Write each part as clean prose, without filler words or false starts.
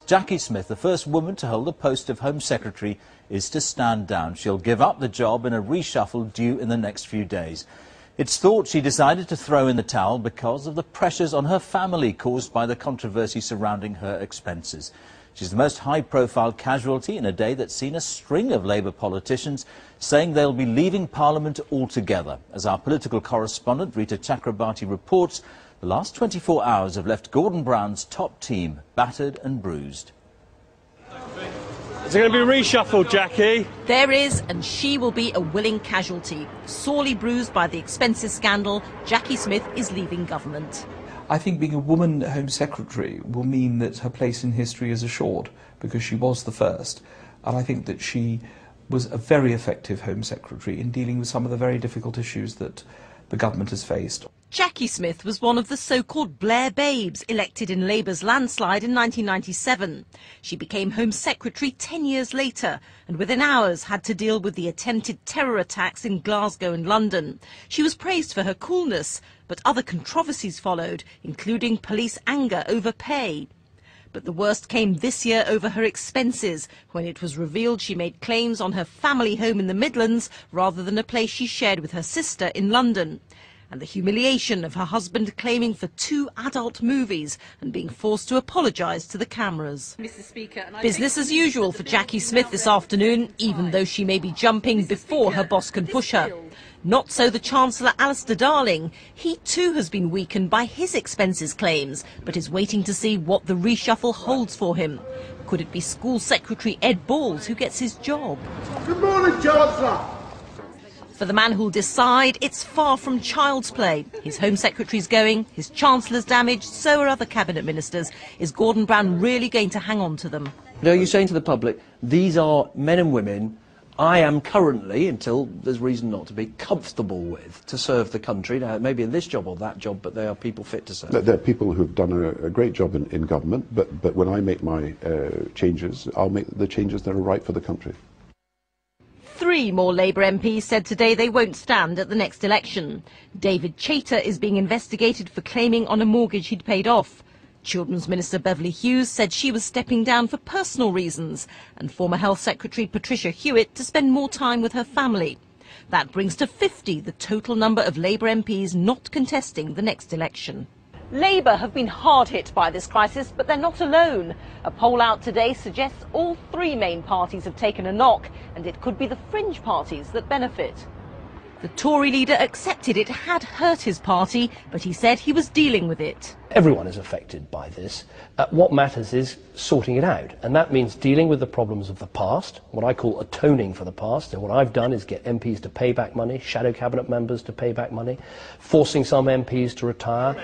Jacqui Smith, the first woman to hold the post of Home Secretary, is to stand down. She'll give up the job in a reshuffle due in the next few days. It's thought she decided to throw in the towel because of the pressures on her family caused by the controversy surrounding her expenses. She's the most high-profile casualty in a day that's seen a string of Labour politicians saying they'll be leaving Parliament altogether. As our political correspondent Rita Chakrabarti reports, the last 24 hours have left Gordon Brown's top team battered and bruised. Is it going to be reshuffled, Jacqui? There is, and she will be a willing casualty. Sorely bruised by the expenses scandal, Jacqui Smith is leaving government. I think being a woman Home Secretary will mean that her place in history is assured, because she was the first. And I think that she was a very effective Home Secretary in dealing with some of the very difficult issues that the government has faced. Jacqui Smith was one of the so-called Blair babes elected in Labour's landslide in 1997. She became Home Secretary 10 years later and within hours had to deal with the attempted terror attacks in Glasgow and London. She was praised for her coolness, but other controversies followed, including police anger over pay. But the worst came this year over her expenses, when it was revealed she made claims on her family home in the Midlands rather than a place she shared with her sister in London. And the humiliation of her husband claiming for 2 adult movies and being forced to apologise to the cameras. Mr. Speaker, Business as usual for Jacqui Smith this afternoon, even though she may be jumping before her boss can push her. Not so the Chancellor Alistair Darling. He too has been weakened by his expenses claims, but is waiting to see what the reshuffle holds for him. Could it be School Secretary Ed Balls who gets his job? Good morning, Chancellor. For the man who'll decide, it's far from child's play. His Home Secretary's going, his Chancellor's damaged, so are other Cabinet Ministers. Is Gordon Brown really going to hang on to them? No, you're saying to the public, these are men and women I am currently, until there's reason not to be, comfortable with to serve the country. Now, maybe in this job or that job, but they are people fit to serve. There are people who have done a great job in government, but when I make my changes, I'll make the changes that are right for the country. 3 more Labour MPs said today they won't stand at the next election. David Chater is being investigated for claiming on a mortgage he'd paid off. Children's Minister Beverly Hughes said she was stepping down for personal reasons, and former Health Secretary Patricia Hewitt to spend more time with her family. That brings to 50 the total number of Labour MPs not contesting the next election. Labour have been hard hit by this crisis, but they're not alone. A poll out today suggests all 3 main parties have taken a knock, and it could be the fringe parties that benefit. The Tory leader accepted it had hurt his party, but he said he was dealing with it. Everyone is affected by this. What matters is sorting it out, and that means dealing with the problems of the past, what I call atoning for the past. And what I've done is get MPs to pay back money, shadow cabinet members to pay back money, forcing some MPs to retire.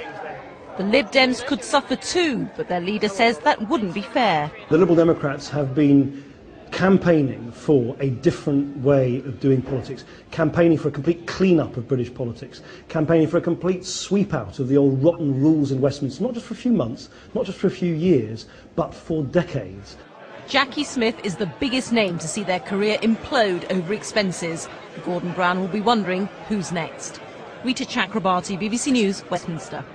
The Lib Dems could suffer too, but their leader says that wouldn't be fair. The Liberal Democrats have been campaigning for a different way of doing politics, campaigning for a complete clean-up of British politics, campaigning for a complete sweep-out of the old rotten rules in Westminster, not just for a few months, not just for a few years, but for decades. Jacqui Smith is the biggest name to see their career implode over expenses. Gordon Brown will be wondering who's next. Rita Chakrabarti, BBC News, Westminster.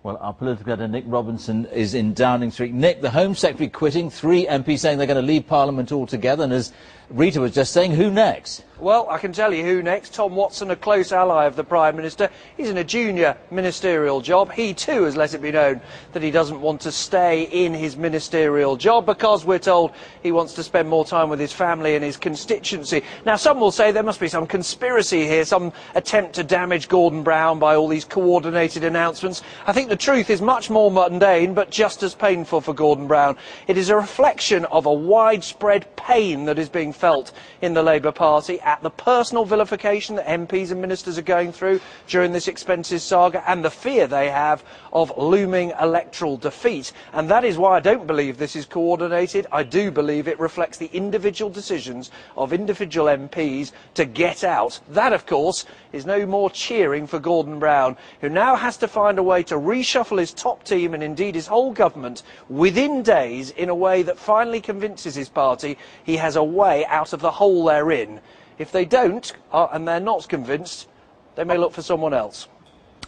Well, our political editor Nick Robinson is in Downing Street. Nick, the Home Secretary quitting, 3 MPs saying they're going to leave Parliament altogether, and as Rita was just saying, who next? Well, I can tell you who next. Tom Watson, a close ally of the Prime Minister. He's in a junior ministerial job. He too has let it be known that he doesn't want to stay in his ministerial job because we're told he wants to spend more time with his family and his constituency. Now, some will say there must be some conspiracy here, some attempt to damage Gordon Brown by all these coordinated announcements. I think the truth is much more mundane, but just as painful for Gordon Brown. It is a reflection of a widespread pain that is being felt in the Labour Party at the personal vilification that MPs and ministers are going through during this expenses saga and the fear they have of looming electoral defeat. And that is why I don't believe this is coordinated. I do believe it reflects the individual decisions of individual MPs to get out. That, of course, is no more cheering for Gordon Brown, who now has to find a way to reshuffle his top team and indeed his whole government within days in a way that finally convinces his party he has a way out of the hole they're in. If they don't, and they're not convinced, they may look for someone else.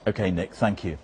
OK, Nick, thank you.